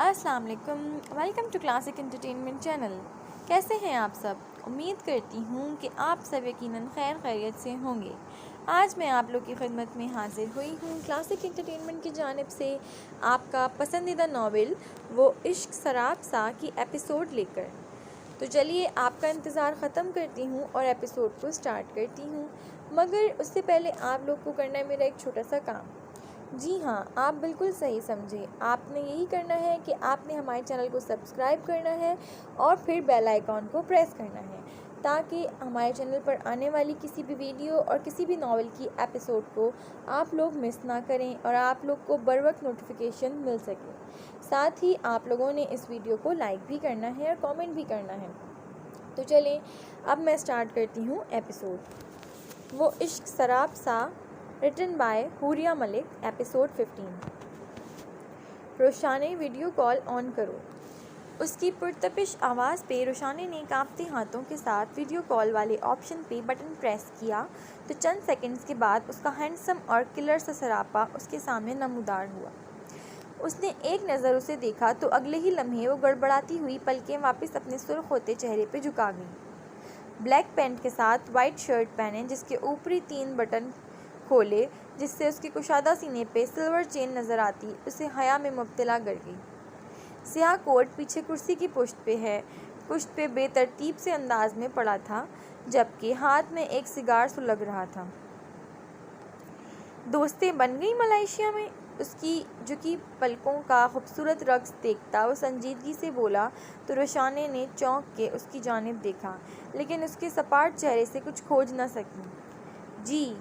السلام علیکم، welcome to classic entertainment channel. کیسے ہیں آپ سب؟ امید کرتی ہوں کہ آپ سب یقیناً خیر خیریت سے ہوں گے۔ آج میں آپ لوگ کی خدمت میں حاضر ہوئی ہوں کلاسک انٹرٹینمنٹ کی جانب سے آپ کا پسندیدہ ناول وہ عشق سراب سا کی ایپیسوڈ لے کر۔ تو چلیے آپ کا انتظار ختم کرتی ہوں اور ایپیسوڈ کو سٹارٹ کرتی ہوں، مگر اس سے پہلے آپ لوگ کو کرنا ہے میرا ایک چھوٹا سا کام۔ جی ہاں، آپ بالکل صحیح سمجھے، آپ نے یہی کرنا ہے کہ آپ نے ہمارے چینل کو سبسکرائب کرنا ہے اور پھر بیل آئیکن کو پریس کرنا ہے تاکہ ہمارے چینل پر آنے والی کسی بھی ویڈیو اور کسی بھی ناول کی ایپیسوڈ کو آپ لوگ مس نہ کریں اور آپ لوگ کو بروقت نوٹیفیکیشن مل سکے۔ ساتھ ہی آپ لوگوں نے اس ویڈیو کو لائک بھی کرنا ہے اور کامنٹ بھی کرنا ہے۔ تو چلیں اب میں سٹارٹ کرتی ہوں ایپیسوڈ وہ عشق سراب سا، written by Hooria Malik, episode 15۔ Roshaney video call on کرو۔ اس کی پرتپش آواز پہ روشانے نے کانپتے ہاتھوں کے ساتھ ویڈیو کال والے آپشن پہ بٹن پریس کیا تو چند سیکنڈز کے بعد اس کا ہینڈسم اور کلر سا سراپا اس کے سامنے نمودار ہوا۔ اس نے ایک نظر اسے دیکھا تو اگلے ہی لمحے وہ گڑبڑاتی ہوئی پلکیں واپس اپنے سرخ ہوتے چہرے پہ جھکا گئیں۔ بلیک پینٹ کے ساتھ وائٹ شرٹ پہنے، جس کے اوپری 3 بٹن کھولے جس سے اس کے کشادہ سینے پہ سلور چین نظر آتی، اسے حیا میں مبتلا کر گئی۔ سیاہ کوٹ پیچھے کرسی کی پشت پہ بے ترتیب سے انداز میں پڑا تھا، جبکہ ہاتھ میں ایک سگار سلگ رہا تھا۔ دوستیں بن گئی ملائیشیا میں؟ اس کی جھکی پلکوں کا خوبصورت رقص دیکھتا وہ سنجیدگی سے بولا تو روشانے نے چونک کے اس کی جانب دیکھا، لیکن اس کے سپاٹ چہرے سے کچھ کھوج نہ سکی۔ جی،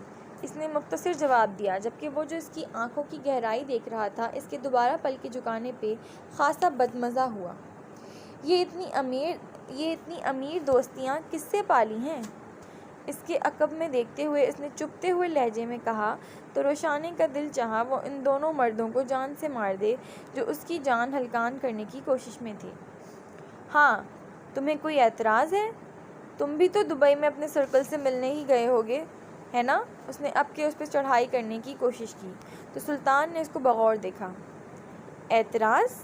اس نے مختصر جواب دیا، جبکہ وہ جو اس کی آنکھوں کی گہرائی دیکھ رہا تھا اس کے دوبارہ پلکیں جھکانے پہ خاصا بدمزہ ہوا۔ یہ اتنی امیر دوستیاں کس سے پالی ہیں؟ اس کے عقب میں دیکھتے ہوئے اس نے چپتے ہوئے لہجے میں کہا تو روشانے کا دل چاہا وہ ان دونوں مردوں کو جان سے مار دے جو اس کی جان ہلکان کرنے کی کوشش میں تھے۔ ہاں، تمہیں کوئی اعتراض ہے؟ تم بھی تو دبئی میں اپنے سرکل سے ملنے ہی گئے ہوگے، ہے نا؟ اس نے اب کے اس پہ چڑھائی کرنے کی کوشش کی تو سلطان نے اس کو بغور دیکھا۔ اعتراض؟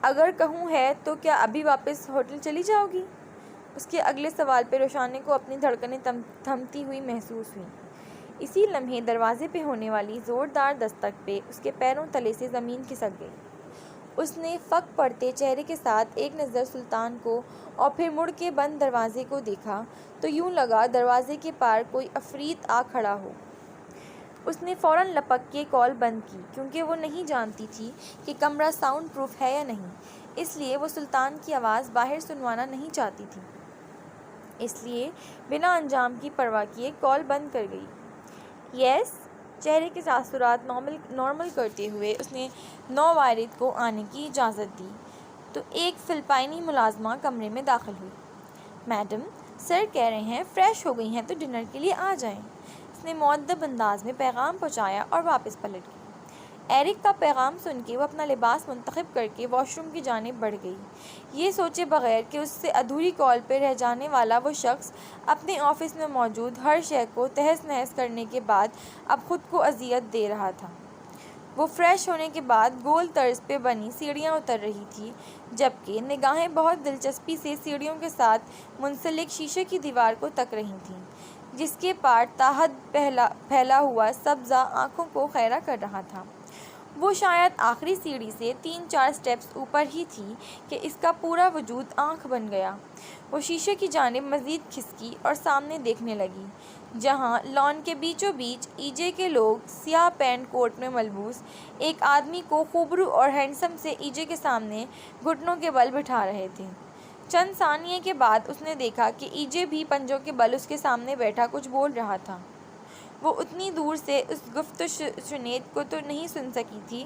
اگر کہوں ہے تو کیا ابھی واپس ہوٹل چلی جاؤ گی؟ اس کے اگلے سوال پہ روشانے کو اپنی دھڑکنیں تھمتی ہوئی محسوس ہوئیں۔ اسی لمحے دروازے پہ ہونے والی زوردار دستک پہ اس کے پیروں تلے سے زمین کھسک گئی۔ اس نے فک پڑتے چہرے کے ساتھ ایک نظر سلطان کو اور پھر مڑ کے بند دروازے کو دیکھا تو یوں لگا دروازے کے پار کوئی عفریت آ کھڑا ہو۔ اس نے فوراً لپک کے کال بند کی، کیونکہ وہ نہیں جانتی تھی کہ کمرہ ساؤنڈ پروف ہے یا نہیں، اس لیے وہ سلطان کی آواز باہر سنوانا نہیں چاہتی تھی۔ اس لیے بنا انجام کی پرواہ کیے کال بند کر گئی۔ یس، چہرے کے تاثرات نارمل کرتے ہوئے اس نے نووارد کو آنے کی اجازت دی تو ایک فلپائنی ملازمہ کمرے میں داخل ہوئی۔ میڈم، سر کہہ رہے ہیں فریش ہو گئی ہیں تو ڈنر کے لیے آ جائیں۔ اس نے مؤدب انداز میں پیغام پہنچایا اور واپس پلٹ گئی۔ ایرک کا پیغام سن کے وہ اپنا لباس منتخب کر کے واش روم کی جانب بڑھ گئی، یہ سوچے بغیر کہ اس سے ادھوری کال پہ رہ جانے والا وہ شخص اپنے آفس میں موجود ہر شے کو تہس نہس کرنے کے بعد اب خود کو اذیت دے رہا تھا۔ وہ فریش ہونے کے بعد گول طرز پہ بنی سیڑھیاں اتر رہی تھی، جبکہ نگاہیں بہت دلچسپی سے سیڑھیوں کے ساتھ منسلک شیشے کی دیوار کو تک رہی تھیں، جس کے پار تاحد پھیلا ہوا سبزہ آنکھوں کو خیرہ کر رہا تھا۔ وہ شاید آخری سیڑھی سے 3-4 سٹیپس اوپر ہی تھی کہ اس کا پورا وجود آنکھ بن گیا۔ وہ شیشے کی جانب مزید کھسکی اور سامنے دیکھنے لگی، جہاں لان کے بیچوں بیچ ای جے کے لوگ سیاہ پینٹ کوٹ میں ملبوس ایک آدمی کو خوبرو اور ہینڈسم سے ای جے کے سامنے گھٹنوں کے بل بٹھا رہے تھے۔ چند ثانیے کے بعد اس نے دیکھا کہ ای جے بھی پنجوں کے بل اس کے سامنے بیٹھا کچھ بول رہا تھا۔ وہ اتنی دور سے اس گفت و شنید کو تو نہیں سن سکی تھی،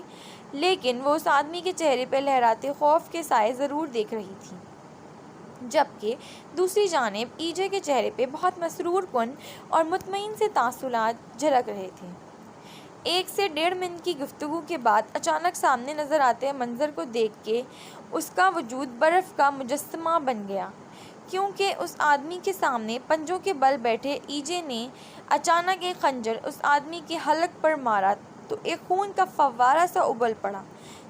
لیکن وہ اس آدمی کے چہرے پہ لہراتے خوف کے سائے ضرور دیکھ رہی تھی، جبکہ دوسری جانب ای جے کے چہرے پہ بہت مسرور کن اور مطمئن سے تاثرات جھلک رہے تھے۔ 1 سے 1.5 منٹ کی گفتگو کے بعد اچانک سامنے نظر آتے منظر کو دیکھ کے اس کا وجود برف کا مجسمہ بن گیا، کیونکہ اس آدمی کے سامنے پنجوں کے بل بیٹھے ای جے نے اچانک ایک خنجر اس آدمی کے حلق پر مارا تو ایک خون کا فوارہ سا ابل پڑا،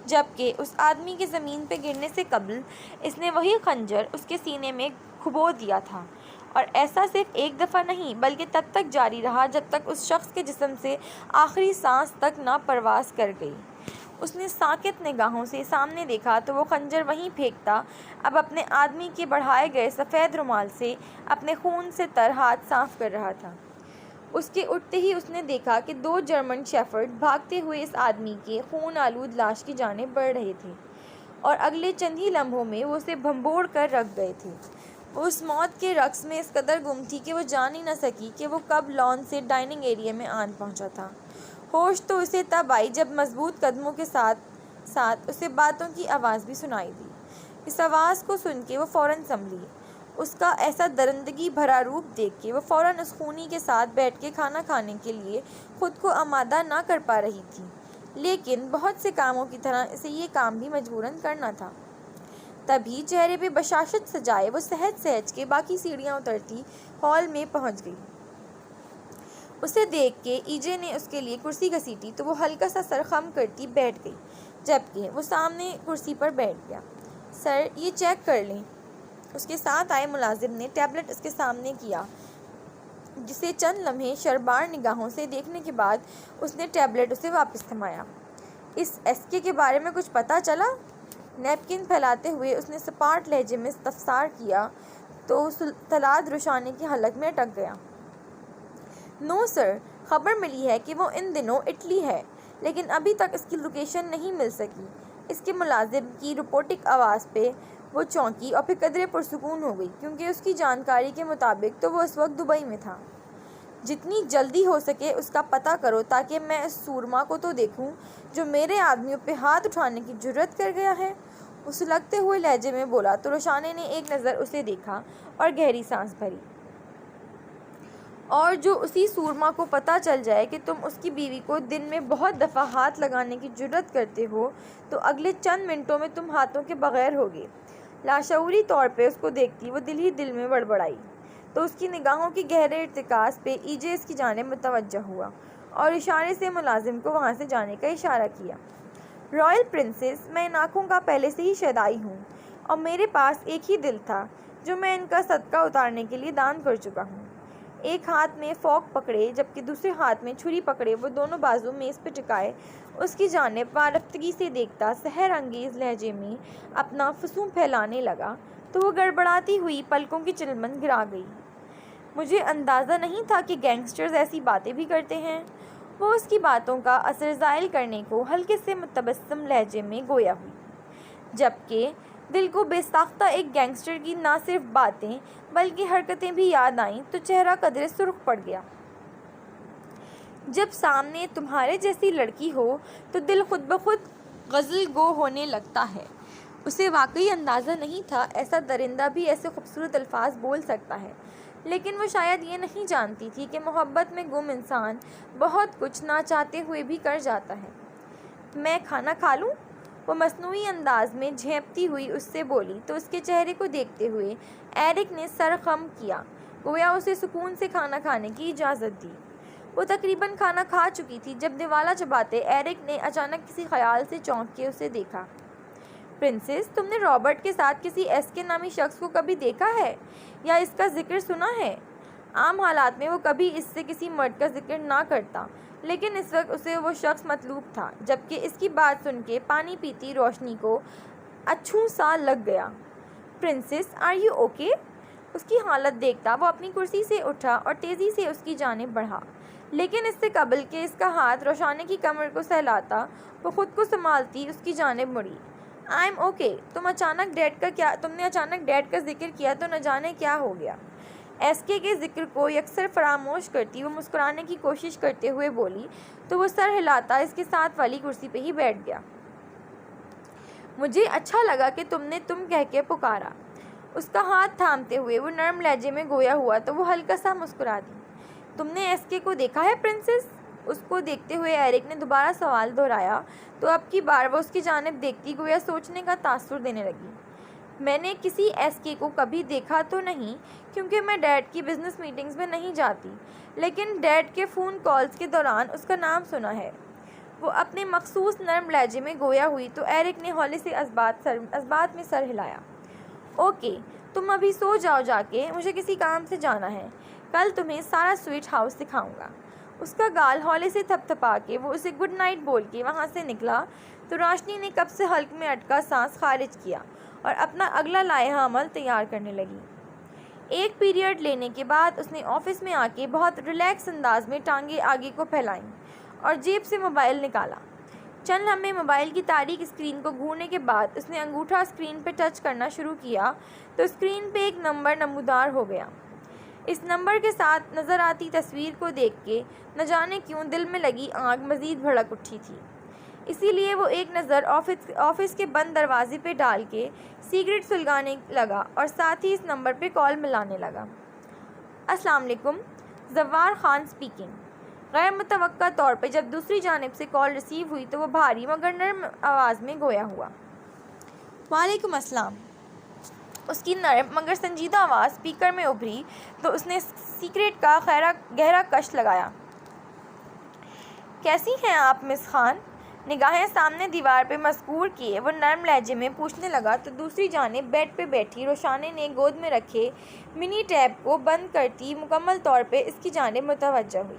جبکہ اس آدمی کے زمین پہ گرنے سے قبل اس نے وہی خنجر اس کے سینے میں کھبو دیا تھا، اور ایسا صرف ایک دفعہ نہیں بلکہ تب تک جاری رہا جب تک اس شخص کے جسم سے آخری سانس تک نہ پرواز کر گئی۔ اس نے ساکت نگاہوں سے سامنے دیکھا تو وہ خنجر وہیں پھینکتا اب اپنے آدمی کے بڑھائے گئے سفید رومال سے اپنے خون سے تر ہاتھ صاف کر رہا تھا۔ اس کے اٹھتے ہی اس نے دیکھا کہ 2 جرمن شیفرڈ بھاگتے ہوئے اس آدمی کے خون آلود لاش کی جانب بڑھ رہے تھے، اور اگلے چند ہی لمحوں میں وہ اسے بھنبوڑ کر رکھ گئے تھے۔ وہ اس موت کے رقص میں اس قدر گم تھی کہ وہ جان ہی نہ سکی کہ وہ کب لان سے ڈائننگ ایریا میں آن پہنچا تھا۔ ہوش تو اسے تب آئی جب مضبوط قدموں کے ساتھ ساتھ اسے باتوں کی آواز بھی سنائی دی۔ اس آواز کو سن کے وہ فوراً سنبھلی۔ اس کا ایسا درندگی بھرا روپ دیکھ کے وہ فوراً اس خونی کے ساتھ بیٹھ کے کھانا کھانے کے لیے خود کو آمادہ نہ کر پا رہی تھی، لیکن بہت سے کاموں کی طرح اسے یہ کام بھی مجبوراً کرنا تھا۔ تبھی چہرے پہ بشاشت سجائے وہ سہج سہج کے باقی سیڑھیاں اترتی ہال میں پہنچ گئی۔ اسے دیکھ کے ای جے نے اس کے لیے کرسی گھسیٹی تو وہ ہلکا سا سر خم کرتی بیٹھ گئی، جبکہ وہ سامنے کرسی پر بیٹھ گیا۔ سر، یہ چیک کر لیں۔ اس کے ساتھ آئے ملازم نے ٹیبلٹ اس کے سامنے کیا، جسے چند لمحے شربار نگاہوں سے دیکھنے کے بعد اس نے ٹیبلٹ اسے واپس تھمایا۔ اس ایس کے بارے میں کچھ پتہ چلا؟ نیپکن پھیلاتے ہوئے اس نے سپاٹ لہجے میں استفسار کیا تو طلعت روشانی کی حلق میں اٹک گیا۔ نو سر، خبر ملی ہے کہ وہ ان دنوں اٹلی ہے، لیکن ابھی تک اس کی لوکیشن نہیں مل سکی۔ اس کے ملازم کی رپورٹک آواز پہ وہ چونکی اور پھر قدرے پرسکون ہو گئی، کیونکہ اس کی جانکاری کے مطابق تو وہ اس وقت دبئی میں تھا۔ جتنی جلدی ہو سکے اس کا پتہ کرو تاکہ میں اس سورما کو تو دیکھوں جو میرے آدمیوں پہ ہاتھ اٹھانے کی جرأت کر گیا ہے۔ وہ سلگتے ہوئے لہجے میں بولا تو روشانی نے ایک نظر اسے دیکھا اور گہری سانس بھری۔ اور جو اسی سورما کو پتہ چل جائے کہ تم اس کی بیوی کو دن میں بہت دفعہ ہاتھ لگانے کی جرأت کرتے ہو تو اگلے چند منٹوں میں تم ہاتھوں کے بغیر ہوگے۔ لاشعوری طور پہ اس کو دیکھتی وہ دل ہی دل میں بڑبڑائی تو اس کی نگاہوں کی گہرے ارتکاز پہ ای جے اس کی جانب متوجہ ہوا اور اشارے سے ملازم کو وہاں سے جانے کا اشارہ کیا۔ رائل پرنسس، میں ان آنکھوں کا پہلے سے ہی شیدائی ہوں، اور میرے پاس ایک ہی دل تھا جو میں ان کا صدقہ اتارنے کے لیے دان کر چکا ہوں۔ ایک ہاتھ میں فورک پکڑے جبکہ دوسرے ہاتھ میں چھری پکڑے وہ دونوں بازو میز پہ ٹکائے اس کی جانب وارفتگی سے دیکھتا سحر انگیز لہجے میں اپنا فسوں پھیلانے لگا تو وہ گڑبڑاتی ہوئی پلکوں کی چلمن گرا گئی۔ مجھے اندازہ نہیں تھا کہ گینگسٹرز ایسی باتیں بھی کرتے ہیں۔ وہ اس کی باتوں کا اثر زائل کرنے کو ہلکے سے متبسم لہجے میں گویا ہوئی، جبکہ دل کو بے ساختہ ایک گینگسٹر کی نہ صرف باتیں بلکہ حرکتیں بھی یاد آئیں تو چہرہ قدرے سرخ پڑ گیا۔ جب سامنے تمہارے جیسی لڑکی ہو تو دل خود بخود غزل گو ہونے لگتا ہے۔ اسے واقعی اندازہ نہیں تھا ایسا درندہ بھی ایسے خوبصورت الفاظ بول سکتا ہے، لیکن وہ شاید یہ نہیں جانتی تھی کہ محبت میں گم انسان بہت کچھ نہ چاہتے ہوئے بھی کر جاتا ہے۔ میں کھانا کھا لوں؟ وہ مصنوعی انداز میں جھینپتی ہوئی اس سے بولی تو اس کے چہرے کو دیکھتے ہوئے ایرک نے سر خم کیا، گویا اسے سکون سے کھانا کھانے کی اجازت دی۔ وہ تقریباً کھانا کھا چکی تھی جب نوالا چباتے ایرک نے اچانک کسی خیال سے چونک کے اسے دیکھا۔ پرنسس، تم نے رابرٹ کے ساتھ کسی ایس کے نامی شخص کو کبھی دیکھا ہے یا اس کا ذکر سنا ہے؟ عام حالات میں وہ کبھی اس سے کسی مرد کا ذکر نہ کرتا، لیکن اس وقت اسے وہ شخص مطلوب تھا، جبکہ اس کی بات سن کے پانی پیتی روشنی کو اچھو سا لگ گیا۔ Princess, are you okay? اس کی حالت دیکھتا وہ اپنی کرسی سے اٹھا اور تیزی سے اس کی جانب بڑھا، لیکن اس سے قبل کہ اس کا ہاتھ روشانی کی کمر کو سہلاتا وہ خود کو سنبھالتی اس کی جانب مڑی۔ I am okay. تم نے اچانک ڈیڈ کا ذکر کیا تو نہ جانے کیا ہو گیا۔ ایس کے ذکر کو یکسر فراموش کرتی وہ مسکرانے کی کوشش کرتے ہوئے بولی تو وہ سر ہلاتا اس کے ساتھ والی کرسی پہ ہی بیٹھ گیا۔ مجھے اچھا لگا کہ تم نے کہہ کے پکارا۔ اس کا ہاتھ تھامتے ہوئے وہ نرم لہجے میں گویا ہوا تو وہ ہلکا سا مسکرا دی۔ تم نے ایس کے کو دیکھا ہے پرنسس؟ اس کو دیکھتے ہوئے ایرک نے دوبارہ سوال دہرایا تو اب کی بار وہ اس کی جانب دیکھتی گویا سوچنے کا تاثر دینے لگی۔ میں نے کسی ایس کے کو کبھی دیکھا تو نہیں کیونکہ میں ڈیڈ کی بزنس میٹنگز میں نہیں جاتی، لیکن ڈیڈ کے فون کالز کے دوران اس کا نام سنا ہے۔ وہ اپنے مخصوص نرم لہجے میں گویا ہوئی تو ایرک نے ہولے سے اثبات میں سر ہلایا۔ اوکے، تم ابھی سو جاؤ جا کے، مجھے کسی کام سے جانا ہے، کل تمہیں سارا سویٹ ہاؤس دکھاؤں گا۔ اس کا گال ہولے سے تھپ تھپا کے وہ اسے گڈ نائٹ بول کے وہاں سے نکلا تو روشنی نے کب سے حلق میں اٹکا سانس خارج کیا اور اپنا اگلا لائحہ عمل تیار کرنے لگی۔ ایک پیریڈ لینے کے بعد اس نے آفس میں آ کے بہت ریلیکس انداز میں ٹانگیں آگے کو پھیلائیں اور جیب سے موبائل نکالا۔ چند لمحے موبائل کی تاریک اسکرین کو گھورنے کے بعد اس نے انگوٹھا اسکرین پہ ٹچ کرنا شروع کیا تو اسکرین پہ ایک نمبر نمودار ہو گیا۔ اس نمبر کے ساتھ نظر آتی تصویر کو دیکھ کے نہ جانے کیوں دل میں لگی آگ مزید بھڑک اٹھی تھی، اسی لیے وہ ایک نظر آفس کے بند دروازے پہ ڈال کے سگریٹ سلگانے لگا اور ساتھ ہی اس نمبر پہ کال ملانے لگا۔ السلام علیکم، زوار خان اسپیکنگ۔ غیر متوقع طور پہ جب دوسری جانب سے کال ریسیو ہوئی تو وہ بھاری مگر نرم آواز میں گویا ہوا۔ وعلیکم السلام۔ اس کی نرم مگر سنجیدہ آواز اسپیکر میں ابھری تو اس نے سگریٹ کا گہرا کش لگایا۔ کیسی ہیں آپ مس خان؟ نگاہیں سامنے دیوار پہ مذکور کیے وہ نرم لہجے میں پوچھنے لگا تو دوسری جانب بیڈ پہ بیٹھی روشانے نے گود میں رکھے منی ٹیب کو بند کرتی مکمل طور پہ اس کی جانب متوجہ ہوئی۔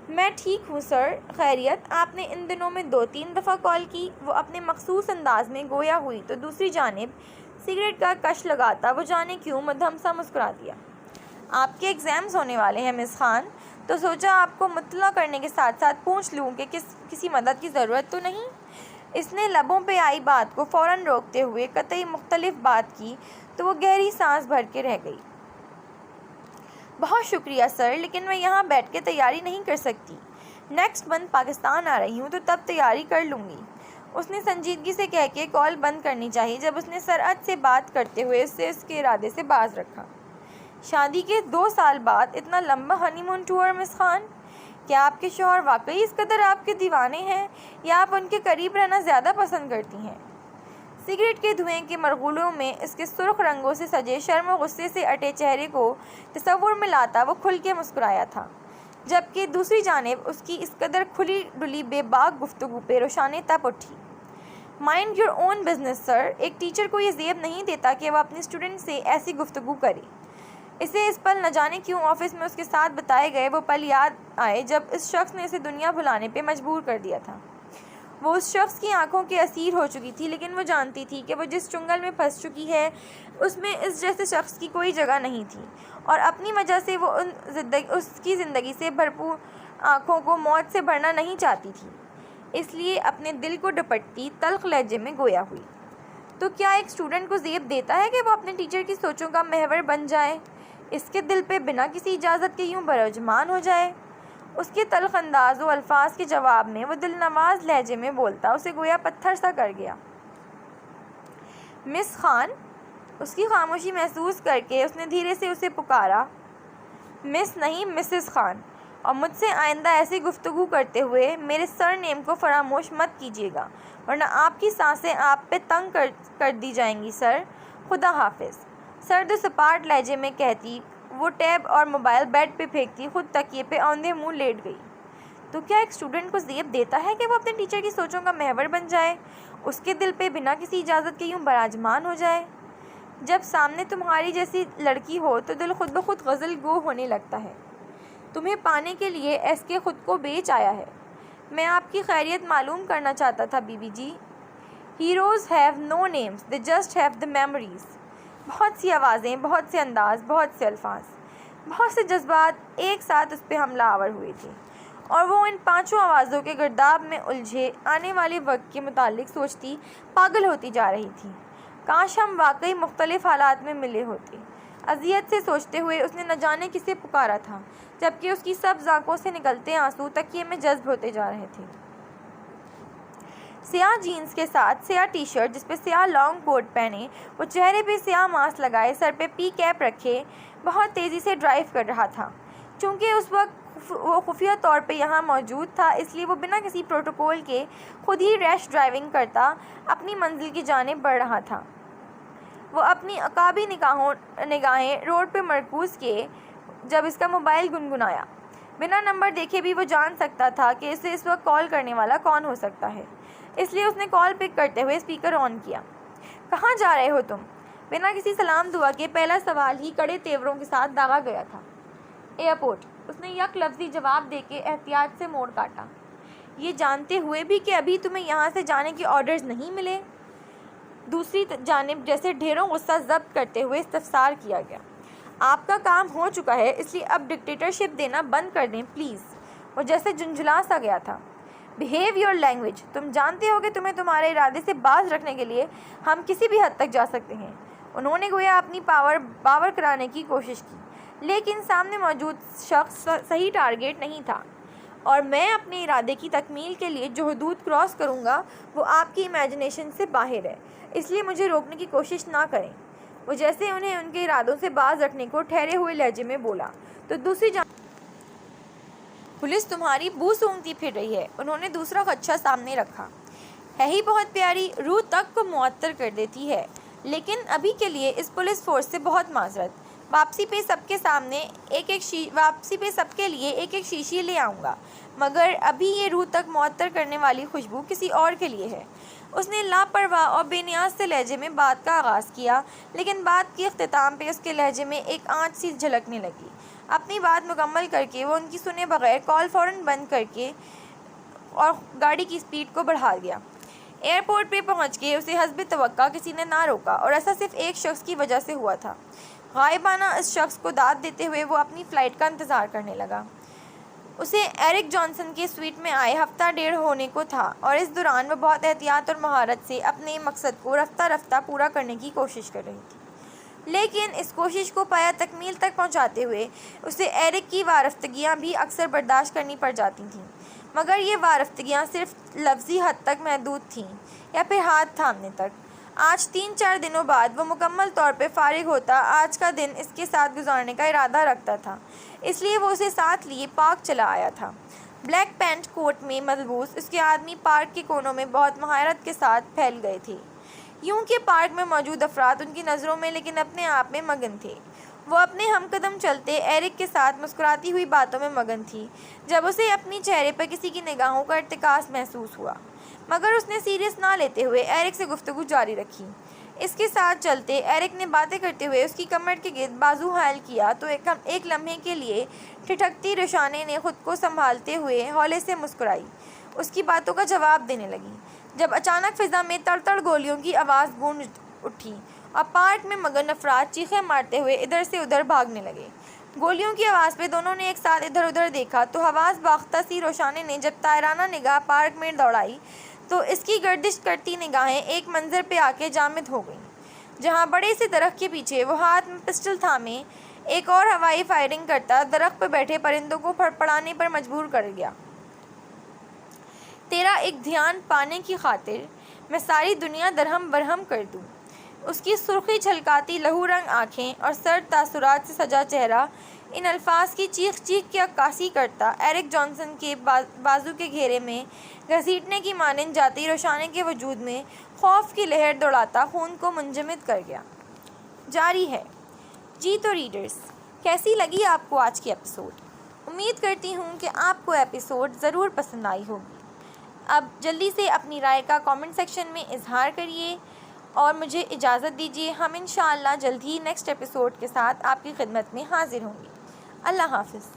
میں ٹھیک ہوں سر، خیریت؟ آپ نے ان دنوں میں 2-3 دفعہ کال کی، وہ اپنے مخصوص انداز میں گویا ہوئی تو دوسری جانب سگریٹ کا کش لگاتا وہ جانے کیوں مدھم سا مسکرا دیا۔ آپ کے ایگزامز ہونے والے ہیں مس خان، تو سوچا آپ کو مطلع کرنے کے ساتھ ساتھ پوچھ لوں کہ کسی مدد کی ضرورت تو نہیں؟ اس نے لبوں پہ آئی بات کو فوراً روکتے ہوئے قطعی مختلف بات کی تو وہ گہری سانس بھر کے رہ گئی۔ بہت شکریہ سر، لیکن میں یہاں بیٹھ کے تیاری نہیں کر سکتی، نیکسٹ منتھ پاکستان آ رہی ہوں تو تب تیاری کر لوں گی، اس نے سنجیدگی سے کہہ کے کال بند کرنی چاہی جب اس نے سرعت سے بات کرتے ہوئے اس کے ارادے سے باز رکھا۔ شادی کے 2 سال بعد اتنا لمبا ہنی مون ٹور مس خان؟ کیا آپ کے شوہر واقعی اس قدر آپ کے دیوانے ہیں یا آپ ان کے قریب رہنا زیادہ پسند کرتی ہیں؟ سگریٹ کے دھوئیں کے مرغولوں میں اس کے سرخ رنگوں سے سجے شرم و غصے سے اٹے چہرے کو تصور میں لاتا وہ کھل کے مسکرایا تھا، جبکہ دوسری جانب اس کی اس قدر کھلی ڈلی بے باک گفتگو پہ روشانے تپ اٹھی۔ مائنڈ یور اون بزنس سر، ایک ٹیچر کو یہ زیب نہیں دیتا کہ وہ اپنی اسٹوڈنٹ سے ایسی گفتگو کرے۔ اسے اس پل نہ جانے کیوں آفس میں اس کے ساتھ بتائے گئے وہ پل یاد آئے جب اس شخص نے اسے دنیا بھلانے پہ مجبور کر دیا تھا۔ وہ اس شخص کی آنکھوں کے اسیر ہو چکی تھی، لیکن وہ جانتی تھی کہ وہ جس چنگل میں پھنس چکی ہے اس میں اس جیسے شخص کی کوئی جگہ نہیں تھی، اور اپنی وجہ سے وہ اس کی زندگی سے بھرپور آنکھوں کو موت سے بھرنا نہیں چاہتی تھی، اس لیے اپنے دل کو ڈپٹتی تلخ لہجے میں گویا ہوئی۔ تو کیا ایک اسٹوڈنٹ کو زیب دیتا ہے کہ وہ اپنے ٹیچر کی سوچوں کا محور بن جائے، اس کے دل پہ بنا کسی اجازت کے یوں براجمان ہو جائے؟ اس کے تلخ انداز و الفاظ کے جواب میں وہ دل نواز لہجے میں بولتا اسے گویا پتھر سا کر گیا۔ مس خان؟ اس کی خاموشی محسوس کر کے اس نے دھیرے سے اسے پکارا۔ مس نہیں، مسز خان، اور مجھ سے آئندہ ایسی گفتگو کرتے ہوئے میرے سر نیم کو فراموش مت کیجیے گا، ورنہ آپ کی سانسیں آپ پہ تنگ کر دی جائیں گی سر۔ خدا حافظ، سرد و سپاٹ لہجے میں کہتی وہ ٹیب اور موبائل بیڈ پہ پھینکتی خود تکیے پہ اوندھے منہ لیٹ گئی۔ تو کیا ایک اسٹوڈنٹ کو زیب دیتا ہے کہ وہ اپنے ٹیچر کی سوچوں کا محور بن جائے، اس کے دل پہ بنا کسی اجازت کے یوں براجمان ہو جائے؟ جب سامنے تمہاری جیسی لڑکی ہو تو دل خود بخود غزل گو ہونے لگتا ہے۔ تمہیں پانے کے لیے ایس کے خود کو بیچ آیا ہے۔ میں آپ کی خیریت معلوم کرنا چاہتا تھا B B G. Heroes have no names, they just have the memories. بہت سی آوازیں، بہت سے انداز، بہت سے الفاظ، بہت سے جذبات ایک ساتھ اس پہ حملہ آور ہوئے تھے، اور وہ ان 5 آوازوں کے گرداب میں الجھے آنے والے وقت کے متعلق سوچتی پاگل ہوتی جا رہی تھی۔ کاش ہم واقعی مختلف حالات میں ملے ہوتے، اذیت سے سوچتے ہوئے اس نے نہ جانے کسے پکارا تھا، جبکہ اس کی سبز آنکھوں سے نکلتے آنسو تکیے میں جذب ہوتے جا رہے تھے۔ سیاہ جینز کے ساتھ سیاہ ٹی شرٹ جس پہ سیاہ لانگ کوٹ پہنے، وہ چہرے پہ سیاہ ماسک لگائے، سر پہ پی کیپ رکھے بہت تیزی سے ڈرائیو کر رہا تھا۔ چونکہ اس وقت وہ خفیہ طور پہ یہاں موجود تھا، اس لیے وہ بنا کسی پروٹوکول کے خود ہی ریش ڈرائیونگ کرتا اپنی منزل کی جانب بڑھ رہا تھا۔ وہ اپنی عقابی نگاہیں روڈ پہ مرکوز کیے جب اس کا موبائل گنگنایا۔ بنا نمبر دیکھے بھی وہ جان سکتا تھا کہ اسے اس وقت کال کرنے والا کون ہو سکتا ہے، اس لیے اس نے کال پک کرتے ہوئے اسپیکر آن کیا۔ کہاں جا رہے ہو تم؟ بنا کسی سلام دعا کے پہلا سوال ہی کڑے تیوروں کے ساتھ داغا گیا تھا۔ ایئرپورٹ، اس نے یک لفظی جواب دے کے احتیاط سے موڑ کاٹا، یہ جانتے ہوئے بھی کہ ابھی تمہیں یہاں سے جانے کے آرڈرز نہیں ملے۔ دوسری جانب جیسے ڈھیروں غصہ ضبط کرتے ہوئے استفسار کیا گیا۔ آپ کا کام ہو چکا ہے، اس لیے اب ڈکٹیٹرشپ دینا بند کر دیں پلیز۔ وہ جیسے جھنجھلا سا گیا تھا۔ بہیو یور لینگویج، تم جانتے ہو کہ تمہیں تمہارے ارادے سے باز رکھنے کے لیے ہم کسی بھی حد تک جا سکتے ہیں۔ انہوں نے گویا اپنی باور کرانے کی کوشش کی، لیکن سامنے موجود شخص صحیح ٹارگیٹ نہیں تھا، اور میں اپنے ارادے کی تکمیل کے لیے جو حدود کراس کروں گا وہ آپ کی امیجنیشن سے باہر ہے، اس لیے مجھے روکنے کی کوشش نہ کریں۔ وہ جیسے انہیں ان کے ارادوں سے باز رکھنے کو ٹھہرے ہوئے لہجے میں بولا تو دوسری جانب پولیس تمہاری بو سونگتی پھر رہی ہے۔ انہوں نے دوسرا خدشہ سامنے رکھا۔ ہے ہی بہت پیاری، روح تک کو معطر کر دیتی ہے، لیکن ابھی کے لیے اس پولیس فورس سے بہت معذرت۔ واپسی پہ سب کے لیے ایک ایک شیشی لے آؤں گا، مگر ابھی یہ روح تک معطر کرنے والی خوشبو کسی اور کے لیے ہے۔ اس نے لاپرواہ اور بے نیاز سے لہجے میں بات کا آغاز کیا، لیکن بات کے اختتام پہ اس کے لہجے میں ایک آنچ سی جھلکنے لگی۔ اپنی بات مکمل کر کے وہ ان کی سنے بغیر کال فوراً بند کر کے اور گاڑی کی سپیڈ کو بڑھا گیا۔ ایئرپورٹ پہ پہنچ کے اسے حسب توقع کسی نے نہ روکا، اور ایسا صرف ایک شخص کی وجہ سے ہوا تھا۔ غائبانہ اس شخص کو داد دیتے ہوئے وہ اپنی فلائٹ کا انتظار کرنے لگا۔ اسے ایرک جانسن کے سویٹ میں آئے ہفتہ ڈیڑھ ہونے کو تھا، اور اس دوران وہ بہت احتیاط اور مہارت سے اپنے مقصد کو رفتہ رفتہ پورا کرنے کی کوشش کر رہی تھی، لیکن اس کوشش کو پایہ تکمیل تک پہنچاتے ہوئے اسے ایرک کی وارفتگیاں بھی اکثر برداشت کرنی پڑ جاتی تھیں، مگر یہ وارفتگیاں صرف لفظی حد تک محدود تھیں یا پھر ہاتھ تھامنے تک۔ آج 3-4 دنوں بعد وہ مکمل طور پہ فارغ ہوتا آج کا دن اس کے ساتھ گزارنے کا ارادہ رکھتا تھا، اس لیے وہ اسے ساتھ لیے پارک چلا آیا تھا۔ بلیک پینٹ کوٹ میں ملبوس اس کے آدمی پارک کے کونوں میں بہت مہارت کے ساتھ پھیل گئے تھے، یوں کہ پارک میں موجود افراد ان کی نظروں میں لیکن اپنے آپ میں مگن تھے۔ وہ اپنے ہم قدم چلتے ایرک کے ساتھ مسکراتی ہوئی باتوں میں مگن تھی جب اسے اپنی چہرے پر کسی کی نگاہوں کا ارتکاز محسوس ہوا، مگر اس نے سیریس نہ لیتے ہوئے ایرک سے گفتگو جاری رکھی۔ اس کے ساتھ چلتے ایرک نے باتیں کرتے ہوئے اس کی کمر کے گرد بازو حائل کیا تو ایک لمحے کے لیے ٹھٹکتی رشانے نے خود کو سنبھالتے ہوئے ہولے سے مسکرائی، اس کی باتوں کا جواب دینے لگی، جب اچانک فضا میں تڑ تڑ گولیوں کی آواز گونج اٹھی اور پارک میں مگن افراد چیخیں مارتے ہوئے ادھر سے ادھر بھاگنے لگے۔ گولیوں کی آواز پہ دونوں نے ایک ساتھ ادھر ادھر دیکھا تو حواس باختہ سی روشانے نے جب طائرانہ نگاہ پارک میں دوڑائی تو اس کی گردش کرتی نگاہیں ایک منظر پہ آ کے جامد ہو گئیں، جہاں بڑے سے درخت کے پیچھے وہ ہاتھ میں پسٹل تھامے ایک اور ہوائی فائرنگ کرتا درخت پر بیٹھے پرندوں کو پھڑپڑانے پر مجبور کر گیا۔ تیرا ایک دھیان پانے کی خاطر میں ساری دنیا درہم برہم کر دوں۔ اس کی سرخی چھلکاتی لہو رنگ آنکھیں اور سرد تاثرات سے سجا چہرہ ان الفاظ کی چیخ چیخ کے عکاسی کرتا ایرک جانسن کے بازو کے گھیرے میں گھسیٹنے کی مانند جاتی روشانے کے وجود میں خوف کی لہر دوڑاتا خون کو منجمد کر گیا۔ جاری ہے۔ جی تو ریڈرز، کیسی لگی آپ کو آج کی ایپیسوڈ؟ امید کرتی ہوں کہ آپ کو ایپیسوڈ ضرور پسند آئی ہوگی۔ اب جلدی سے اپنی رائے کا کامنٹ سیکشن میں اظہار کریے اور مجھے اجازت دیجیے۔ ہم انشاءاللہ جلد ہی نیکسٹ ایپیسوڈ کے ساتھ آپ کی خدمت میں حاضر ہوں گے۔ اللہ حافظ۔